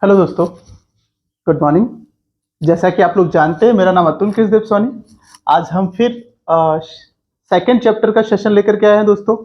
Hello दोस्तों, good morning. जैसा कि आप लोग जानते हैं, मेरा नाम अतुल कृष्णदेव सोनी। आज हम फिर सेकंड चैप्टर का सेशन लेकर के आए हैं दोस्तों।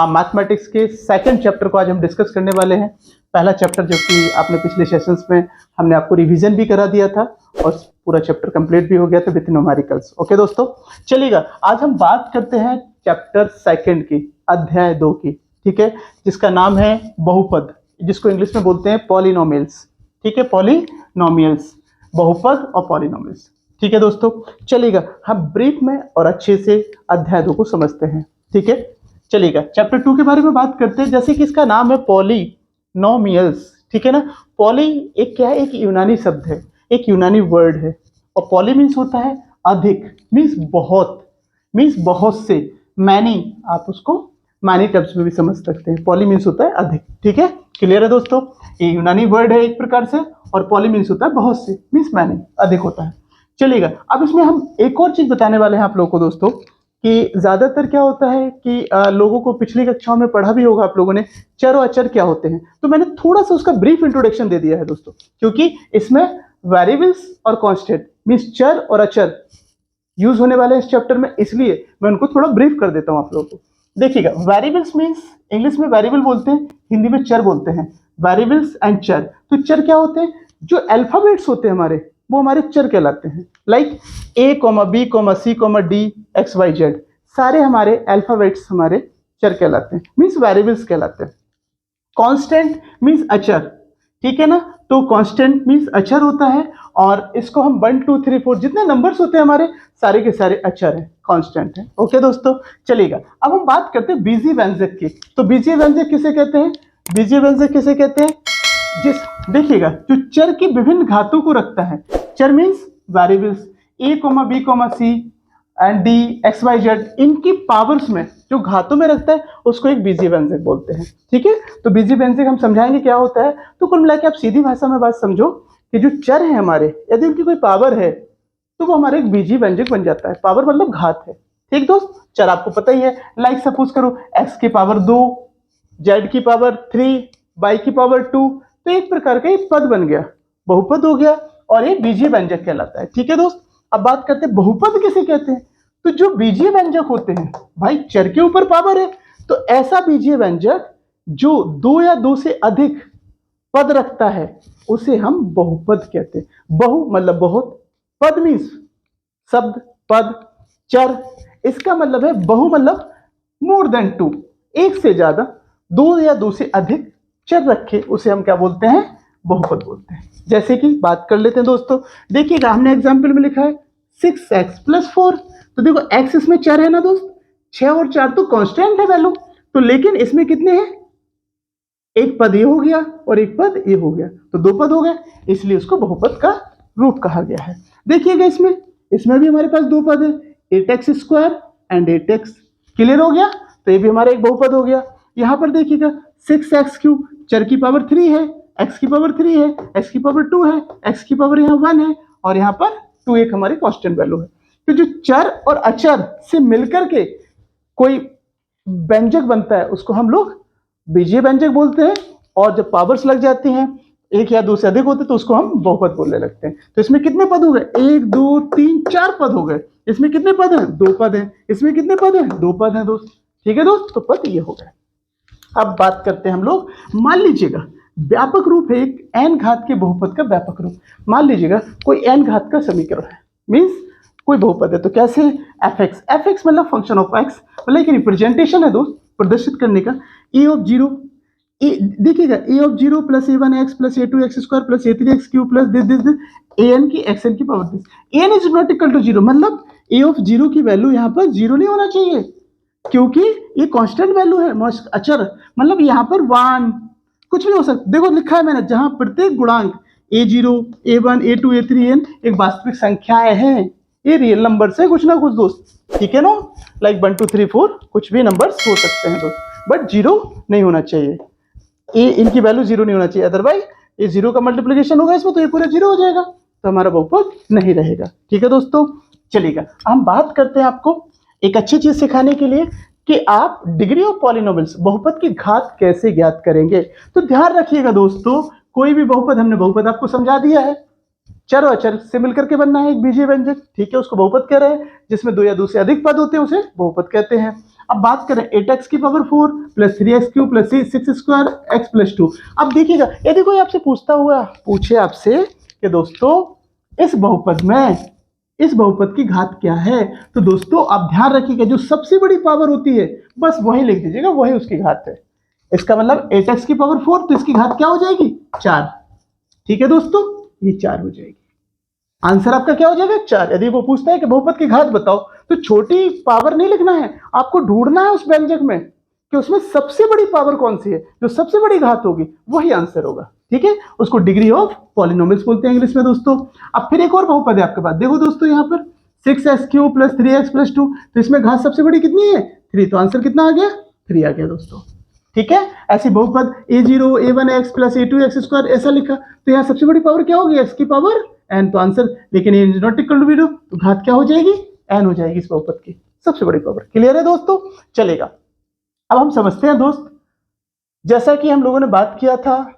मैथमेटिक्स के सेकंड चैप्टर को आज हम डिस्कस करने वाले हैं। पहला चैप्टर जो कि आपने पिछले सेशंस में हमने आपको रिवीजन भी करा दिया था और पूरा चैप्टर कंप्लीट भी हो गया था विथ न्यूमेरिकल्स। ओके दोस्तों, चलिएगा आज हम बात करते हैं चैप्टर सेकंड की, अध्याय 2 की, ठीक है, जिसका नाम है बहुपद, जिसको इंग्लिश में बोलते हैं पॉलिनोमियल्स। ठीक है, पॉलिनोमियल्स, बहुपद और पॉलिनोमियल्स। ठीक है दोस्तों, चलिएगा हम ब्रीफ में और अच्छे से अध्याय 2 को समझते हैं। ठीक है, चलिएगा चैप्टर 2 के बारे में बात करते हैं। जैसे कि इसका नाम है पॉलिनोमियल्स, ठीक है ना। पॉली एक क्या है, एक यूनानी शब्द है, एक यूनानी वर्ड है। और पॉली मीन्स होता है अधिक, मीन्स बहुत, मीन्स बहुत से, मैनी, आप उसको मैनी टर्म्स में भी समझ सकते हैं। पॉली मीन्स होता है अधिक। ठीक है, क्लियर है दोस्तों। ये यूनानी वर्ड है एक प्रकार से, और पॉली मीन्स होता है बहुत से, मीन्स मैनी, अधिक होता है। चलिएगा अब इसमें हम एक और चीज बताने वाले हैं आप लोगों को दोस्तों, कि ज्यादातर क्या होता है कि लोगों को पिछली कक्षाओं में पढ़ा भी होगा आप लोगों ने, चर और अचर क्या होते हैं। तो मैंने थोड़ा सा उसका ब्रीफ इंट्रोडक्शन दे दिया है दोस्तों, क्योंकि इसमें वेरिएबल्स और कांस्टेंट मीन्स चर और अचर यूज होने वाले हैं इस चैप्टर में, इसलिए मैं उनको थोड़ा ब्रीफ कर देता हूं आप लोगों को। देखिएगा, वेरिएबल्स मीन्स इंग्लिश में वेरिएबल बोलते हैं, हिंदी में चर बोलते हैं। वेरिएबल्स एंड चर, तो चर क्या होते हैं, जो अल्फाबेट्स होते हैं हमारे, वो हमारे चर कहलाते हैं। Like A, B, C, D, X, Y, Z, सारे हमारे अल्फाबेट्स हमारे चर कहलाते हैं, मीन्स वेरिएबल्स कहलाते हैं। कांस्टेंट मीन्स अचर, ठीक है ना। तो कांस्टेंट मीन्स अचर होता है, और इसको हम 1 2 3 4 जितने नंबर्स होते हैं हमारे, सारे के सारे अचर हैं, कांस्टेंट है। ओके दोस्तों, चलिएगा अब हम बात करते हैं बीजीय व्यंजक की। तो बीजीय व्यंजक किसे कहते हैं, बीजीय व्यंजक किसे कहते हैं, जिस देखिएगा जो चर की विभिन्न घातों को रखता है। चर means variables, A, B, C and D, X, Y, Z, इनकी पावर्स में जो घातों में रखता है उसको एक बीजीय व्यंजक बोलते हैं। ठीक है, तो बीजीय व्यंजक हम समझाएंगे क्या होता है। तो कुल मिला के आप सीधी भाषा में बात समझो कि जो चर है हमारे, यदि उनकी कोई पावर है तो वो हमारे एक बीजीय व्यंजक बन जाता है। पावर मतलब घात है। ठीक दोस्त, चर आपको पता ही है, लाइक सपोज करो x की पावर 2, z की पावर 3, y की पावर 2, तो एक प्रकार का एक पद बन गया, बहुपद हो गया, और ये बीजीय व्यंजक कहलाता है। ठीक है दोस्त, अब बात करते हैं बहुपद किसे कहते हैं। तो जो बीजीय व्यंजक होते हैं, भाई चर के ऊपर पावर है, तो ऐसा बीजीय व्यंजक जो 2 या 2 से अधिक पद रखता है उसे हम बहुपद कहते हैं। बहु मतलब बहुत, पद मीन्स शब्द, पद, चर, इसका मतलब है बहु मतलब मोर देन 2, एक से ज्यादा, 2 या 2 से अधिक चर रखे उसे हम क्या बोलते हैं, बहुपद बोलते हैं। जैसे कि बात कर लेते हैं दोस्तों, देखिएगा हमने एग्जाम्पल में लिखा है 6x + 4, तो देखो x इसमें चर है ना दोस्त, 6 और 4 तो कांस्टेंट है वैल्यू, तो लेकिन इसमें कितने हैं, एक पद ये हो गया और एक पद ये हो गया, तो 2 पद हो गए, इसलिए उसको बहुपद का रूप कहा गया है। देखिएगा इसमें भी हमारे पास 2 पद है, 8x² एंड 8x, क्लियर हो गया, तो ये भी हमारा एक बहुपद हो गया। यहाँ पर देखिएगा 6x3, चर की पावर 3 है, x की पावर 3 है, x की पावर 2 है, x की पावर यहाँ 1 है, और यहाँ पर 2 एक हमारी कांस्टेंट वैल्यू है। तो जो चर और अचर से मिलकर के कोई व्यंजक बनता है उसको हम लोग बीजीय व्यंजक बोलते हैं, और जब पावर्स लग जाती हैं, 1 या 2 से अधिक होते तो उसको हम बहुपद बोलने लगते हैं। तो इसमें कितने पद हो गए, 1 2 3 4 पद हो गए। इसमें कितने पद हैं, 2 पद हैं। इसमें कितने पद हैं, 2 पद हैं दोस्त। ठीक है दोस्त, तो पद ये हो गए। अब बात करते हैं हम लोग, मान लीजिएगा व्यापक रूप है एक n घात के बहुपद का व्यापक रूप। मान लीजिएगा कोई n घात का समीकरण है, मीन्स कोई बहुपद है, तो कैसे, fx मतलब फंक्शन ऑफ x, मतलब एक रिप्रेजेंटेशन है दोस्त, प्रदर्शित करने का। a(0), देखिएगा a(0) + a1x + a2x² + a3x³ + this an की xn की power this, an is not equal to 0, मतलब a(0) की वैल्यू यहाँ पर 0 नहीं होना चाहिए, क्योंकि ये कांस्टेंट वैल्यू है, अचर, मतलब यहाँ पर 1 कुछ भी हो सकता। देखो लिखा है मैंने, जहां प्रत्येक गुणांक a0, a1, a2, a3, an एक वास्तविक संख्याएं हैं, ये रियल नंबर से कुछ ना कुछ दोस्त, ठीक है ना, लाइक 1 2 3 4 कुछ भी नंबर्स हो सकते हैं दोस्त, बट 0 नहीं होना चाहिए, ये इनकी वैल्यू 0 नहीं होना चाहिए, अदरवाइज ये 0 का मल्टीप्लिकेशन होगा इसमें तो ये पूरा 0 हो जाएगा, तो हमारा बहुपद नहीं रहेगा। ठीक है दोस्तों, चलिएगा हम बात करते हैं आपको एक अच्छी चीज सिखाने के लिए कि आप डिग्री ऑफ पॉलिनोमियल्स, बहुपद की घात कैसे ज्ञात करेंगे। तो ध्यान रखिएगा दोस्तों, कोई भी बहुपद, हमने बहुपद आपको समझा दिया है, चर और अचर से मिलकर के बनना है एक बीजीय व्यंजक, ठीक है, उसको बहुपद कह रहे हैं, जिसमें दो या दो से अधिक पद होते हैं उसे बहुपद कहते हैं। अब बात करें 8x की power 4 plus 3x cube plus 6 square x plus 2। अब देखिएगा, यदि कोई आपसे पूछे आपसे कि दोस्तों इस बहुपद की घात क्या है, तो दोस्तों आप ध्यान रखिएगा जो सबसे बड़ी पावर होती है बस वही लिख दीजिएगा, वही उसकी घात है। इसका मतलब 8x की पावर 4, तो इसकी घात क्या हो जाएगी 4, ठीक है दोस्तों, ये 4 हो जाएगी। आंसर आपका क्या हो जाएगा 4। यदि वो पूछता है कि बहुपद की घात बताओ, तो छोटी पावर नहीं लिखना है, आपको ढूंढना है उस व्यंजक में कि उसमें सबसे बड़ी पावर कौन सी है, जो सबसे बड़ी घात होगी वही आंसर होगा, ठीक है। उसको डिग्री ऑफ पॉलिनोमियल्स बोलते हैं इंग्लिश में दोस्तों। अब फिर एक और बहुपद है आपके पास, देखो दोस्तों यहाँ पर 6x cube plus 3x plus 2, तो इसमें घात सबसे बड़ी कितनी है 3, तो आंसर कितना आ गया 3 आ गया दोस्तों, ठीक है। ऐसी बहुपद a0 a1x plus a2x square ऐसा लिखा, तो यहाँ सबसे बड़ी पावर क्या होगी x की पावर n, तो आंसर, लेकिन ये नॉट इक्वल टू 0, तो घात क्या हो जाएगी n हो जाएगी इस बहुपद की सबसे बड़ी पावर। क्लियर है दोस्तों, चलेगा। अब हम समझते हैं दोस्त, जैसा कि हम लोगों ने बात किया था,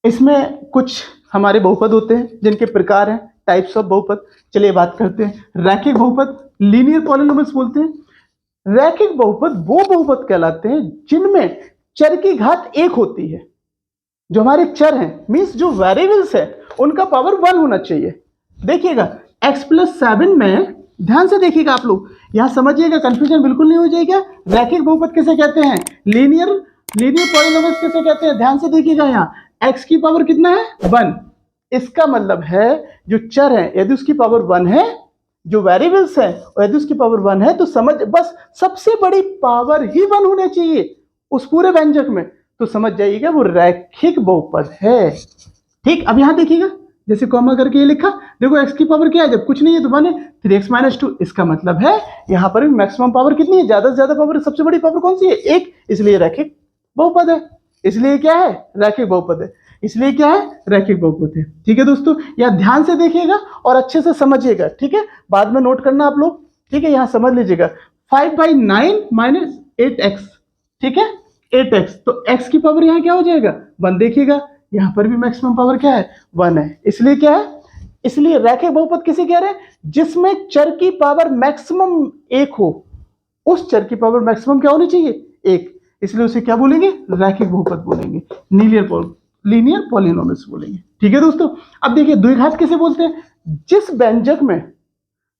इसमें कुछ हमारे बहुपद होते हैं जिनके प्रकार हैं, टाइप्स ऑफ बहुपद। चलिए बात करते हैं रैखिक बहुपद, लीनियर पॉलिनोमियल्स बोलते हैं। रैखिक बहुपद वो बहुपद कहलाते हैं जिनमें चर की घात 1 होती है। जो हमारे चर हैं मींस जो वेरिएबल्स है उनका पावर 1 होना चाहिए। देखिएगा x प्लस 7 में, ध्यान से देखिएगा आप लोग, यहां समझिएगा, कंफ्यूजन बिल्कुल नहीं हो जाएगा। रैखिक बहुपद किसे कहते हैं, लीनियर पॉलिनोमियल्स किसे कहते हैं, ध्यान से देखिएगा, यहाँ x की पावर कितना है 1, इसका मतलब है जो चर है यदि उसकी पावर 1 है, जो वेरिएबल्स है यदि उसकी पावर 1 है, तो समझ बस सबसे बड़ी पावर ही 1 होना चाहिए उस पूरे व्यंजक में, तो समझ जाइएगा वो रैखिक बहुपद है, ठीक। अब यहां देखिएगा, जैसे कॉमा करके ये लिखा, देखो x की पावर क्या है, जब कुछ नहीं है तो 1 है, 3x माइनस 2, इसका मतलब है यहां पर भी मैक्सिमम पावर कितनी है, ज्यादा से ज्यादा पावर, सबसे बड़ी पावर कौन सी है 1, इसलिए रैखिक बहुपद है, इसलिए क्या है रैखिक बहुपद है, इसलिए क्या है रैखिक बहुपद है, ठीक है दोस्तों। यहां ध्यान से देखिएगा और अच्छे से समझिएगा, ठीक है, बाद में नोट करना आप लोग, ठीक है। यहां समझ लीजिएगा 5/9 माइनस 8x, ठीक है 8x, तो x की पावर यहाँ क्या हो जाएगा 1, देखिएगा यहाँ पर भी मैक्सिमम पावर क्या है 1 है, इसलिए क्या है, इसलिए रैखिक बहुपद किसे कह रहे हैं, जिसमें चर की पावर मैक्सिमम 1 हो, उस चर की पावर मैक्सिमम क्या होनी चाहिए 1, इसलिए उसे क्या बोलेंगे रैखिक बहुपद बोलेंगे, लीनियर पॉलिनोमियल्स बोलेंगे, ठीक है दोस्तों। अब देखिए द्विघात किसे बोलते हैं, जिस व्यंजक में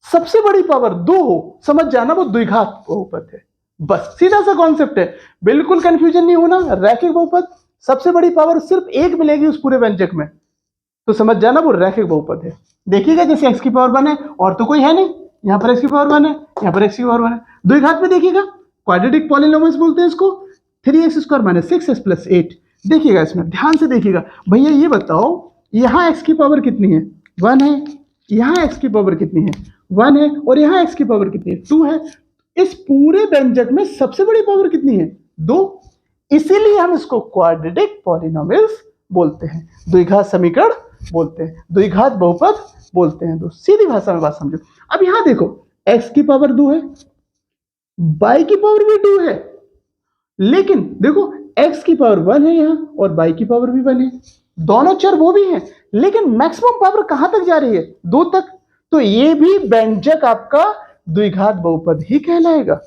सबसे बड़ी पावर 2 हो, समझ जाना वो द्विघात बहुपद है, बस सीधा सा कॉन्सेप्ट है, बिल्कुल कंफ्यूजन नहीं होना। रैखिक बहुपद सबसे बड़ी पावर सिर्फ 1 मिलेगी उस पूरे व्यंजक में, तो समझ जाना वो रैखिक बहुपद है। देखिएगा जैसे x की पावर 1 है और तो कोई है नहीं, यहाँ पर x की पावर 1 है, यहाँ पर x की पावर 1 है। द्विघात में देखिएगा क्वाड्रेटिक पॉलिनोमियल्स बोलते हैं इसको, 3x square minus 6x plus 8। देखिएगा इसमें ध्यान से देखिएगा, भैया ये बताओ यहाँ x की पावर कितनी है 1 है, यहाँ x की पावर कितनी है 1 है, और यहाँ x की पावर कितनी है 2 है, इस पूरे व्यंजक में सबसे बड़ी पावर कितनी है 2, इसीलिए हम इसको क्वाड्रेटिक पॉलिनोमियल्स बोलते हैं, द्विघात समीकरण बोलते हैं, द्विघात बहुपद बोलते हैं। दोस्त सीधी भाषा में बात समझो। अब यहां देखो x की पावर 2 है, y की पावर भी 2 है, लेकिन देखो x की पावर 1 है यहाँ और y की पावर भी 1 है, दोनों चर वो भी हैं, लेकिन मैक्सिमम पावर कहां तक जा रही है 2 तक, तो ये भी व्यंजक आपका द्विघात बहुपद ही कहलाएगा।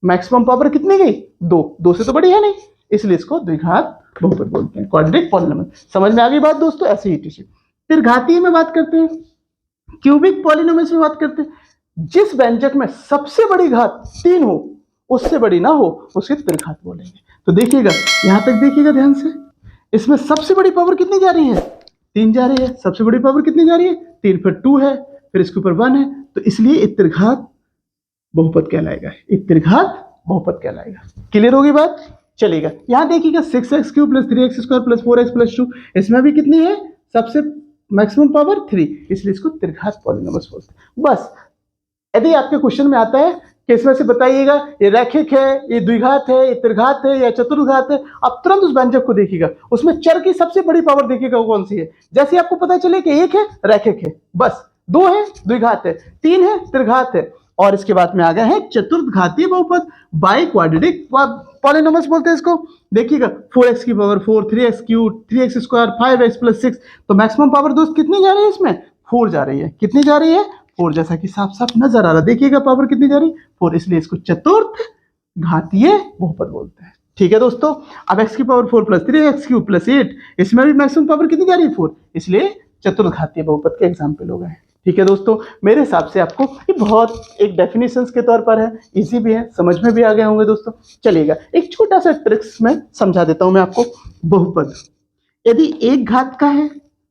मैक्सिमम पावर कितनी गई 2 से तो बड़ी है नहीं, इसलिए इसको द्विघात बहुपद बोलते हैं, क्वाड्रेटिक पॉलिनोमियल। समझ में आ गई बात दोस्तों, ऐसे ही टीचर। फिर घातीय में बात करते हैं, क्यूबिक पॉलिनोमियल्स में बात करते हैं, जिस व्यंजक में सबसे बड़ी घात 3 हो, उससे बड़ी ना हो, उसके त्रिघात बोलेंगे। तो देखिएगा यहां तक देखिएगा ध्यान से, इसमें सबसे बड़ी पावर कितनी जा रही है 3 जा रही है, सबसे बड़ी पावर कितनी जा रही है 3, फिर 2 है, फिर इसके ऊपर 1 है, तो इसलिए त्रिघात बहुपद कहलाएगा, त्रिघात बहुपद कहलाएगा। क्लियर होगी बात, चलेगा। यहां देखिएगा 6x cube plus 3x square plus 4x plus 2, इसमें भी कितनी है सबसे मैक्सिमम पावर 3, इसलिए इसको त्रिघात पॉलिनोमियल्स बोलते हैं। बस यदि आपके क्वेश्चन में आता है कि इसमें से बताइएगा ये रैखिक है, ये द्विघात है, ये त्रिघात है या चतुर्घात है, आप तुरंत उस व्यंजक को देखिएगा, उसमें चर की सबसे बड़ी पावर देखिएगा वो कौन सी है। जैसे आपको पता चले कि 1 है रैखिक है, बस 2 है द्विघात है, 3 है त्रिघात है, और इसके बाद में आ गए हैं चतुर्थघातीय बहुपद बाई क्वाड्रेटिक पॉलिनोमियल्स बोलते हैं इसको। देखिएगा 4x की power 4, 3x cube, 3x square, 5x plus 6, तो मैक्सिमम पावर दोस्त कितनी जा रही है इसमें? 4 जा रही है। कितनी जा रही है? 4, जैसा कि साफ साफ नजर आ रहा है। देखिएगा पावर कितनी जा रही है? 4, इसलिए इसको चतुर्थ घातीय बहुपद बोलते हैं। ठीक है दोस्तों, अब x की power 4 plus 3x cube plus 8, इसमें भी मैक्सिमम पावर कितनी जा रही है? 4, इसलिए चतुर्थ घातीय बहुपद के एग्जाम्पल हो गए। ठीक है दोस्तों, मेरे हिसाब से आपको ये बहुत एक डेफिनेशंस के तौर पर है, इजी भी है, समझ में भी आ गए होंगे दोस्तों। चलिएगा एक छोटा सा ट्रिक्स में समझा देता हूं मैं आपको। बहुपद यदि एक घात का है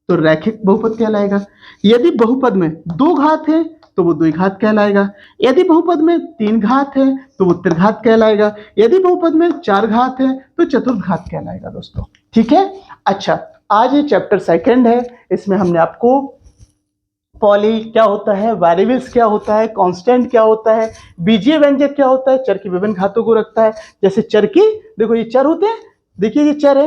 तो रैखिक बहुपद कहलाएगा। यदि बहुपद में दो घात है तो वो द्विघात कहलाएगा। यदि बहुपद में तीन घात है तो वो त्रिघात कहलाएगा। यदि बहुपद में चार घात है तो चतुर्घात कहलाएगा दोस्तों। ठीक है, अच्छा आज ये चैप्टर सेकंड है, इसमें हमने आपको पॉली क्या होता है, वेरिएबल्स क्या होता है, कांस्टेंट क्या होता है, बीजीय व्यंजक क्या होता है, चर की विभिन्न घातों को रखता है। जैसे चर की, देखो ये चर होते हैं, देखिए ये चर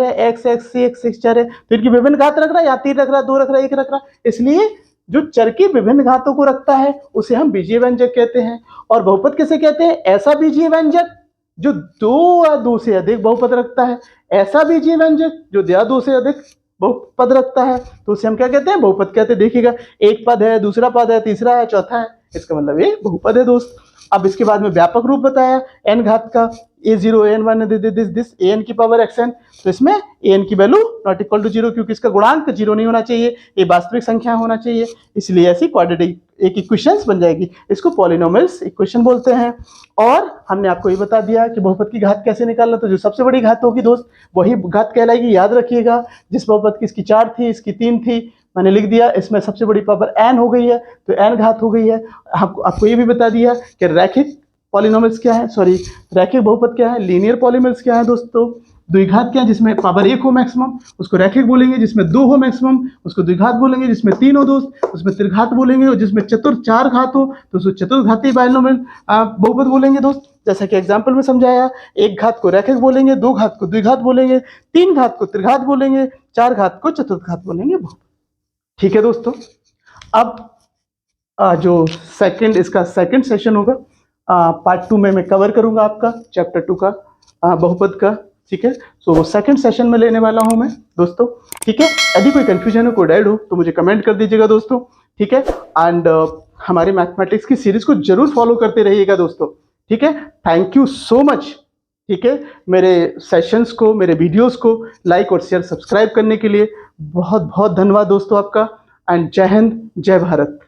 है एक्स एक्स सी एक्स चर है, तो इनकी विभिन्न घात रख रहा है, या 3 रख रहा है, 2 रख रहा है, 1 रख रहा है, इसलिए जो चर की विभिन्न घातों को रखता है उसे हम बीजीय व्यंजक कहते हैं। और बहुपद किसे कहते हैं? ऐसा बीजीय व्यंजक जो दो या दो से अधिक बहुपद रखता है। ऐसा बीजीय व्यंजक जो या दो से अधिक बहुपद रखता है तो उसे हम क्या कहते हैं? बहुपद कहते हैं। देखिएगा एक पद है, दूसरा पद है, तीसरा है, चौथा है, इसका मतलब ये बहुपद है दोस्त। अब इसके बाद में व्यापक रूप बताया n घात का, a0 an1 दिस an की पावर xn, तो इसमें an की वैल्यू नॉट इक्वल टू 0, क्योंकि इसका गुणांक 0 नहीं होना चाहिए, ये वास्तविक संख्या होना चाहिए, इसलिए ऐसी क्वाड्रेटिक एक इक्वेशंस बन जाएगी। इसको पॉलिनोमियल्स इक्वेशन बोलते हैं। और हमने आपको ये बता दिया कि बहुपद की घात कैसे निकालना, तो जो सबसे बड़ी घात होगी दोस्त वही घात कहलाएगी। याद रखिएगा, जिस बहुपद की इसकी 4 थी, इसकी 3 थी, मैंने लिख दिया, इसमें सबसे बड़ी पावर n हो गई है तो n घात हो गई है। आपको ये भी बता दिया कि रैखिक पॉलिनोमियल्स क्या है, सॉरी रैखिक बहुपद क्या है, लीनियर पॉलिनोमियल्स क्या है दोस्तों। द्विघात क्या है? जिसमें पावर 1 हो मैक्सिमम उसको रैखिक बोलेंगे, जिसमें 2 हो मैक्सिमम उसको द्विघात बोलेंगे, जिसमें 3 हो दोस्त उसमें त्रिघात बोलेंगे, और जिसमें चतुर्थ 4 घात हो तो उसको चतुर्घातीय पॉलिनोमियल बहुपद बोलेंगे दोस्त। जैसा कि एग्जाम्पल में समझाया, एक घात को रैखिक बोलेंगे, 2 घात को द्विघात बोलेंगे, 3 घात को त्रिघात बोलेंगे, 4 घात को चतुर्घात बोलेंगे। ठीक है दोस्तों, अब जो इसका सेकंड सेशन होगा, पार्ट 2 में मैं कवर करूंगा आपका चैप्टर 2 का बहुपद का। ठीक है, सो वो सेकंड सेशन में लेने वाला हूं मैं दोस्तों। ठीक है, यदि कोई कंफ्यूजन हो, कोई डाउट हो तो मुझे कमेंट कर दीजिएगा दोस्तों। ठीक है, एंड हमारी मैथमेटिक्स की सीरीज को जरूर फॉलो करते रहिएगा दोस्तों। ठीक है, थैंक यू सो मच। ठीक है, मेरे सेशंस को, मेरे वीडियोस को लाइक और शेयर सब्सक्राइब करने के लिए बहुत बहुत धन्यवाद दोस्तों आपका। एंड जय हिंद, जय भारत।